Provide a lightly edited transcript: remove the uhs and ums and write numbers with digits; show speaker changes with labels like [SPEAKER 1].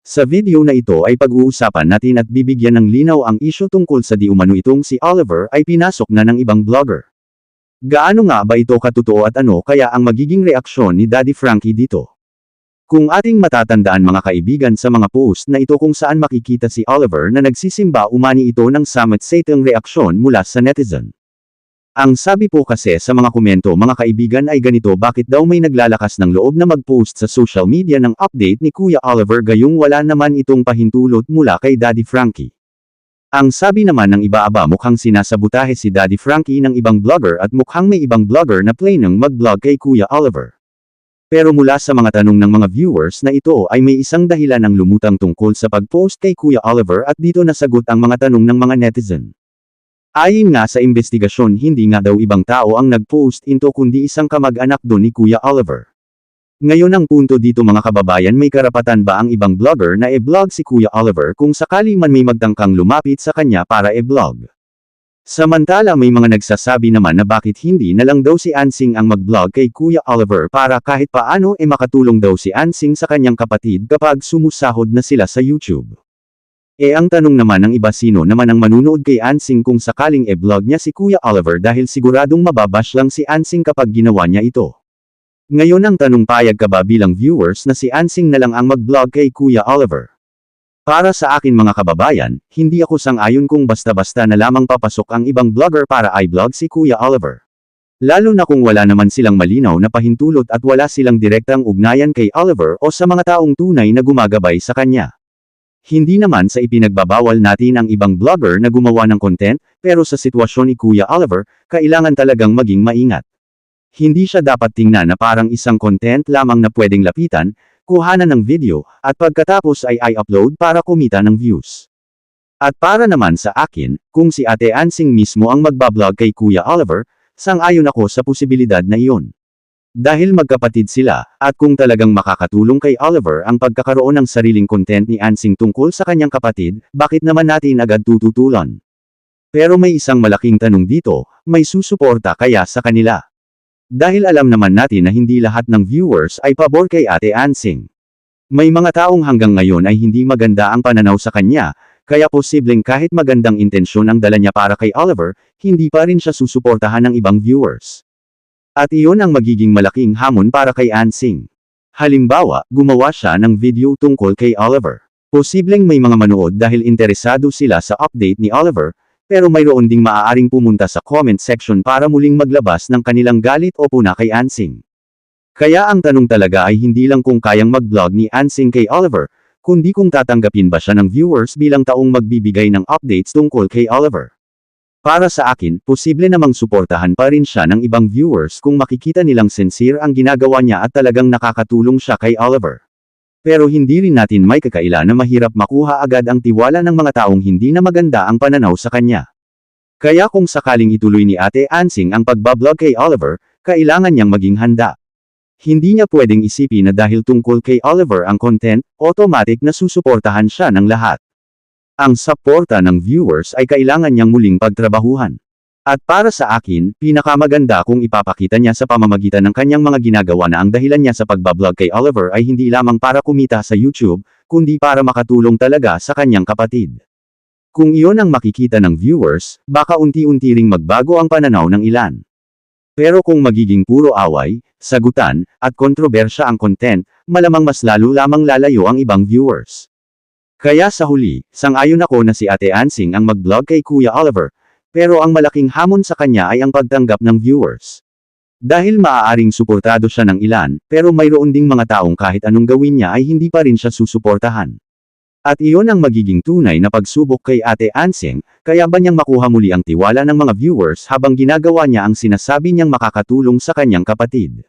[SPEAKER 1] Sa video na ito ay pag-uusapan natin at bibigyan ng linaw ang isyu tungkol sa di umano itong si Oliver ay pinasok na ng ibang blogger. Gaano nga ba ito katotoo at ano kaya ang magiging reaksyon ni Daddy Frankie dito? Kung ating matatandaan mga kaibigan sa mga post na ito kung saan makikita si Oliver na nagsisimba umani ito ng samot satang reaksyon mula sa netizen. Ang sabi po kasi sa mga komento mga kaibigan ay ganito, bakit daw may naglalakas ng loob na mag-post sa social media ng update ni Kuya Oliver gayong wala naman itong pahintulot mula kay Daddy Frankie. Ang sabi naman ng iba mukhang sinasabotahe si Daddy Frankie ng ibang blogger at mukhang may ibang blogger na planong mag-blog kay Kuya Oliver. Pero mula sa mga tanong ng mga viewers na ito ay may isang dahilan ang lumutang tungkol sa pag-post kay Kuya Oliver at dito nasagot ang mga tanong ng mga netizen. Ayon nga sa investigasyon hindi nga daw ibang tao ang nag-post ito kundi isang kamag-anak doon ni Kuya Oliver. Ngayon ang punto dito mga kababayan, may karapatan ba ang ibang blogger na e-blog si Kuya Oliver kung sakali man may magtangkang lumapit sa kanya para e-blog? Samantala may mga nagsasabi naman na bakit hindi na lang daw si Ansing ang mag-blog kay Kuya Oliver para kahit paano makatulong daw si Ansing sa kanyang kapatid kapag sumusahod na sila sa YouTube. Ang tanong naman ng iba, sino naman ang manunood kay Ansing kung sakaling e-blog niya si Kuya Oliver dahil siguradong mababash lang si Ansing kapag ginawa niya ito. Ngayon ang tanong, payag ka ba bilang viewers na si Ansing na lang ang mag-blog kay Kuya Oliver? Para sa akin mga kababayan, hindi ako sang-ayon kung basta-basta na lamang papasok ang ibang blogger para i-blog si Kuya Oliver. Lalo na kung wala naman silang malinaw na pahintulot at wala silang direktang ugnayan kay Oliver o sa mga taong tunay na gumagabay sa kanya. Hindi naman sa ipinagbabawal natin ang ibang blogger na gumawa ng content, pero sa sitwasyon ni Kuya Oliver, kailangan talagang maging maingat. Hindi siya dapat tingnan na parang isang content lamang na pwedeng lapitan, kuhanan ng video, at pagkatapos ay i-upload para kumita ng views. At para naman sa akin, kung si Ate Ansing mismo ang magbablog kay Kuya Oliver, sang-ayon ako sa posibilidad na iyon. Dahil magkapatid sila, at kung talagang makakatulong kay Oliver ang pagkakaroon ng sariling content ni Ansing tungkol sa kanyang kapatid, bakit naman natin agad tututulan? Pero may isang malaking tanong dito, may susuporta kaya sa kanila? Dahil alam naman natin na hindi lahat ng viewers ay pabor kay Ate Ansing. May mga taong hanggang ngayon ay hindi maganda ang pananaw sa kanya, kaya posibleng kahit magandang intensyon ang dala niya para kay Oliver, hindi pa rin siya susuportahan ng ibang viewers. At iyon ang magiging malaking hamon para kay Ansing. Halimbawa, gumawa siya ng video tungkol kay Oliver. Posibleng may mga manood dahil interesado sila sa update ni Oliver, pero mayroon ding maaaring pumunta sa comment section para muling maglabas ng kanilang galit o puna kay Ansing. Kaya ang tanong talaga ay hindi lang kung kayang mag-blog ni Ansing kay Oliver, kundi kung tatanggapin ba siya ng viewers bilang taong magbibigay ng updates tungkol kay Oliver. Para sa akin, posible namang suportahan pa rin siya ng ibang viewers kung makikita nilang sincere ang ginagawa niya at talagang nakakatulong siya kay Oliver. Pero hindi rin natin may kakaila na mahirap makuha agad ang tiwala ng mga taong hindi na maganda ang pananaw sa kanya. Kaya kung sakaling ituloy ni Ate Ansing ang pagbablog kay Oliver, kailangan niyang maging handa. Hindi niya pwedeng isipin na dahil tungkol kay Oliver ang content, automatic na susuportahan siya ng lahat. Ang suporta ng viewers ay kailangan niyang muling pagtrabahuhan. At para sa akin, pinakamaganda kung ipapakita niya sa pamamagitan ng kanyang mga ginagawa na ang dahilan niya sa pagbablog kay Oliver ay hindi lamang para kumita sa YouTube, kundi para makatulong talaga sa kanyang kapatid. Kung iyon ang makikita ng viewers, baka unti-unti ring magbago ang pananaw ng ilan. Pero kung magiging puro away, sagutan, at kontrobersya ang content, malamang mas lalo lamang lalayo ang ibang viewers. Kaya sa huli, sang-ayon ako na si Ate Ansing ang mag-blog kay Kuya Oliver, pero ang malaking hamon sa kanya ay ang pagtanggap ng viewers. Dahil maaaring suportado siya ng ilan, pero mayroon ding mga taong kahit anong gawin niya ay hindi pa rin siya susuportahan. At iyon ang magiging tunay na pagsubok kay Ate Ansing, kaya ba niyang makuha muli ang tiwala ng mga viewers habang ginagawa niya ang sinasabi niyang makakatulong sa kanyang kapatid.